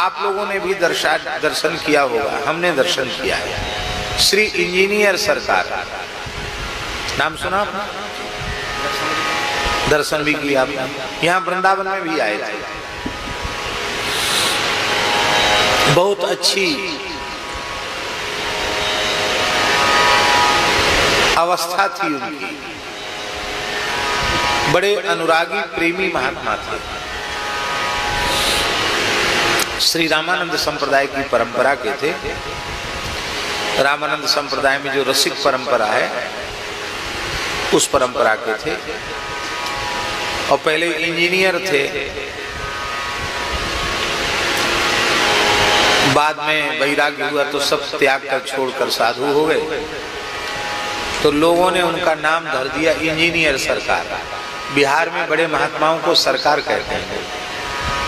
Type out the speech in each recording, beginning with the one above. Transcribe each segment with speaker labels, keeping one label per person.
Speaker 1: आप लोगों ने भी दर्शन किया होगा, हमने दर्शन किया है। श्री इंजीनियर सरकार, नाम सुना आपने? दर्शन भी किया आपने, यहाँ वृंदावन में भी आए थे। बहुत अच्छी अवस्था थी उनकी, बड़े अनुरागी प्रेमी महात्मा थे। श्री रामानंद संप्रदाय की परंपरा के थे। रामानंद संप्रदाय में जो रसिक परंपरा है उस परंपरा के थे, और पहले इंजीनियर थे, बाद में वैराग्य हुआ तो सब त्याग कर छोड़कर साधु हो गए। तो लोगों ने उनका नाम धर दिया इंजीनियर सरकार। बिहार में बड़े महात्माओं को सरकार कहते हैं,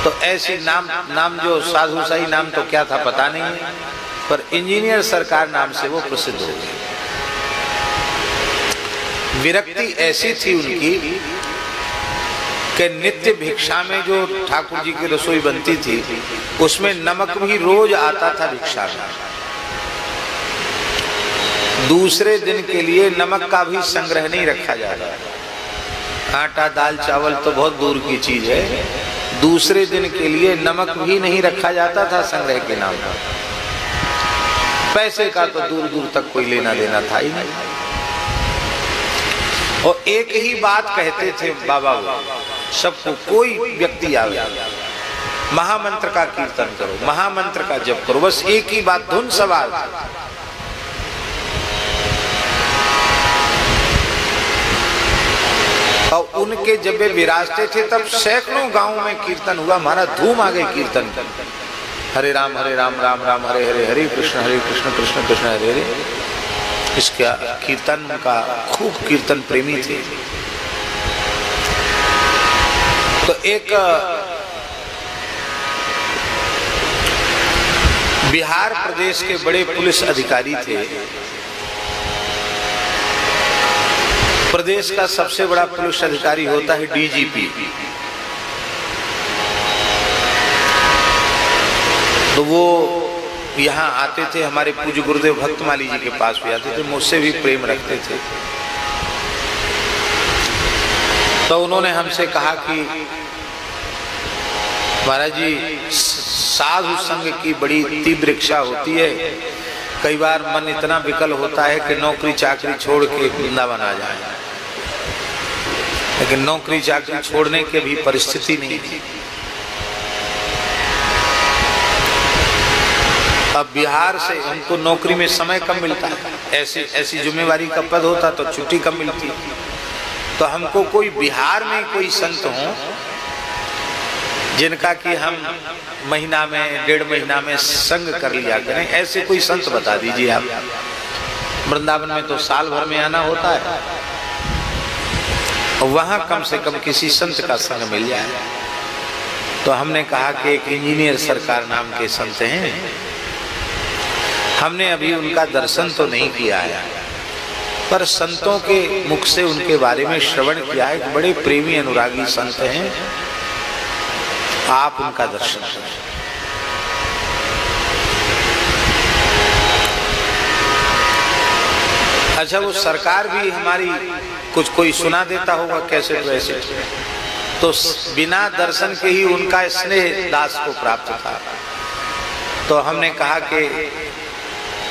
Speaker 1: तो ऐसी नाम जो साधु सही नाम तो क्या था पता नहीं, पर इंजीनियर सरकार नाम से वो प्रसिद्ध हो गए। विरक्ति ऐसी थी उनकी कि नित्य भिक्षा में जो ठाकुर जी की रसोई बनती थी उसमें नमक भी रोज आता था भिक्षा में। दूसरे दिन के लिए नमक का भी संग्रह नहीं रखा जाता। आटा दाल चावल तो बहुत दूर की चीज है, दूसरे दिन के लिए नमक भी नहीं रखा जाता था संग्रह के नाम पर। पैसे का तो दूर दूर तक कोई लेना देना था ही नहीं। और एक ही बात कहते थे बाबा सबको, कोई व्यक्ति आवे महामंत्र का कीर्तन करो, महामंत्र का जप करो, बस एक ही बात, धुन सवार। और उनके जब वे विराजते थे तब सैकड़ों गांवों में कीर्तन हुआ, हमारा धूम आ गई कीर्तन का। हरे राम राम राम हरे हरे, हरे कृष्ण कृष्ण कृष्ण हरे हरे। इसका कीर्तन का खूब कीर्तन प्रेमी थे। तो एक बिहार प्रदेश के बड़े पुलिस अधिकारी थे। प्रदेश का सबसे बड़ा पुलिस अधिकारी होता है डीजीपी। तो वो यहाँ आते थे, हमारे पूज्य गुरुदेव भक्तमाली जी के पास भी आते थे, मुझसे भी प्रेम रखते थे। तो उन्होंने हमसे कहा कि महाराज जी, साधु संग की बड़ी तीव्र इच्छा होती है, कई बार मन इतना विकल होता है कि नौकरी चाकरी छोड़ के वृंदावन आ जाए, लेकिन नौकरी चाकरी छोड़ने की भी परिस्थिति नहीं थी। अब बिहार से हमको नौकरी में समय कम मिलता है, ऐसी जिम्मेवारी का पद होता तो छुट्टी कम मिलती। तो हमको कोई बिहार में कोई संत हो जिनका कि हम महीना में 1.5 महीना में संग कर लिया करें, ऐसे कोई संत बता दीजिए आप। वृंदावन में तो साल भर में आना होता है, और वहां कम से कम किसी संत का संग मिल जाए। तो हमने कहा कि एक इंजीनियर सरकार नाम के संत हैं, हमने अभी उनका दर्शन तो नहीं किया है, पर संतों के मुख से उनके बारे में श्रवण किया है। बड़े प्रेमी अनुरागी संत हैं, आप उनका दर्शन करें। अच्छा, वो सरकार भी हमारी कुछ कोई सुना देता होगा कैसे वैसे, तो बिना दर्शन के ही उनका स्नेह दास को प्राप्त था। तो हमने कहा कि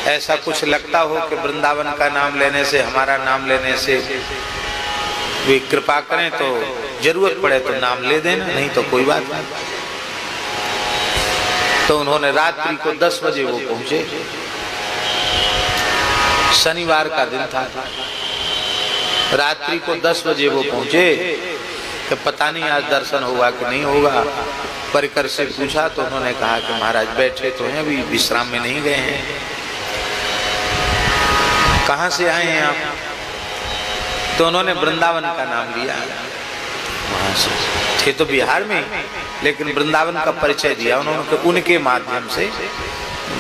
Speaker 1: ऐसा कुछ लगता हो कि वृंदावन का नाम लेने से, हमारा नाम लेने से वे कृपा करें, तो जरूरत पड़े तो नाम ले देना, नहीं तो कोई बात नहीं। तो उन्होंने रात्रि को 10 बजे वो पहुंचे, शनिवार का दिन था। रात्रि को 10 बजे वो पहुंचे कि पता नहीं आज दर्शन होगा कि नहीं होगा। परिकर से पूछा तो उन्होंने कहा कि महाराज बैठे तो हैं, अभी विश्राम में नहीं गए हैं। कहाँ से आए हैं आप? तो उन्होंने वृंदावन का नाम लिया। वहां से थे तो बिहार में, लेकिन वृंदावन का परिचय दिया उन्होंने। उनके माध्यम से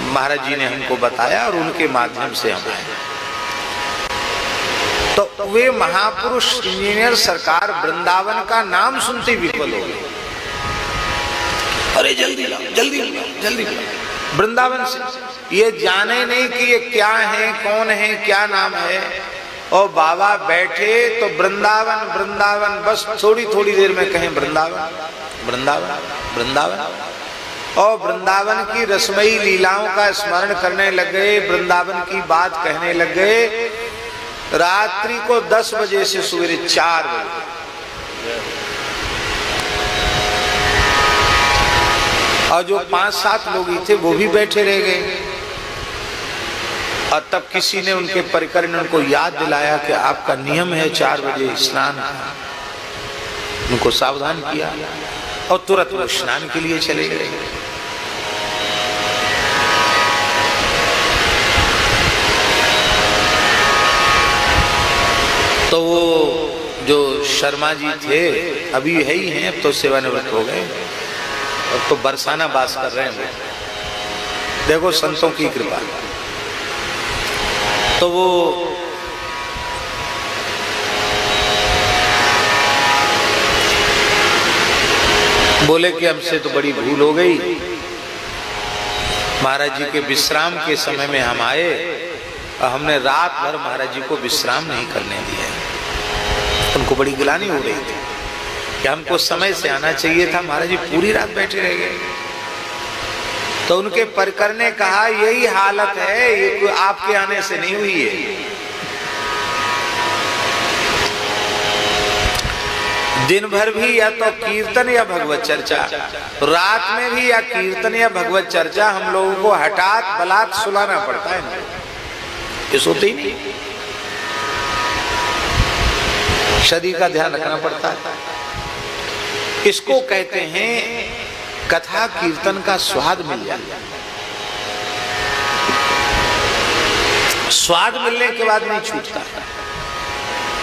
Speaker 1: महाराज जी ने हमको बताया और उनके माध्यम से हम आए। तो वे महापुरुष इंजीनियर सरकार वृंदावन का नाम सुनते विफल हो गए। अरे जल्दी लाओ, जल्दी लाओ, जल्दी लाओ। वृंदावन से ये जाने नहीं कि ये क्या है, कौन है, क्या नाम है। और बाबा बैठे तो वृंदावन वृंदावन, बस थोड़ी थोड़ी देर में कहें वृंदावन वृंदावन वृंदावन। और वृंदावन की रसमयी लीलाओं का स्मरण करने लग गए, वृंदावन की बात कहने लग गए। रात्रि को 10 बजे से सवेरे 4 बजे और जो 5-7 लोग ही थे वो भी बैठे रह गए। और तब किसी ने उनके परिकर ने उनको याद दिलाया कि आपका नियम है 4 बजे स्नान का। उनको सावधान किया और तुरंत वो स्नान के लिए चले गए। तो वो जो शर्मा जी थे अभी है ही हैं, अब तो सेवानिवृत्त हो गए, अब तो बरसाना बास कर रहे हैं। देखो संतों की कृपा। तो वो बोले कि हमसे तो बड़ी भूल हो गई, महाराज जी के विश्राम के समय में हम आए और हमने रात भर महाराज जी को विश्राम नहीं करने दिया। उनको बड़ी गिलानी हो रही थी कि हमको समय से आना चाहिए था, महाराज जी पूरी रात बैठे रह गए। तो उनके परिकर ने कहा यही हालत है, ये कोई आपके आने से नहीं हुई है। दिन भर भी या तो कीर्तन या भगवत चर्चा, रात में भी या कीर्तन या भगवत चर्चा, हम लोगों को हठात बलात् सुलाना पड़ता है। ये सोते ही नहीं, शरीर का ध्यान रखना पड़ता है। इसको कहते हैं कथा कीर्तन का स्वाद मिल जाए। स्वाद मिलने के बाद नहीं छूटता।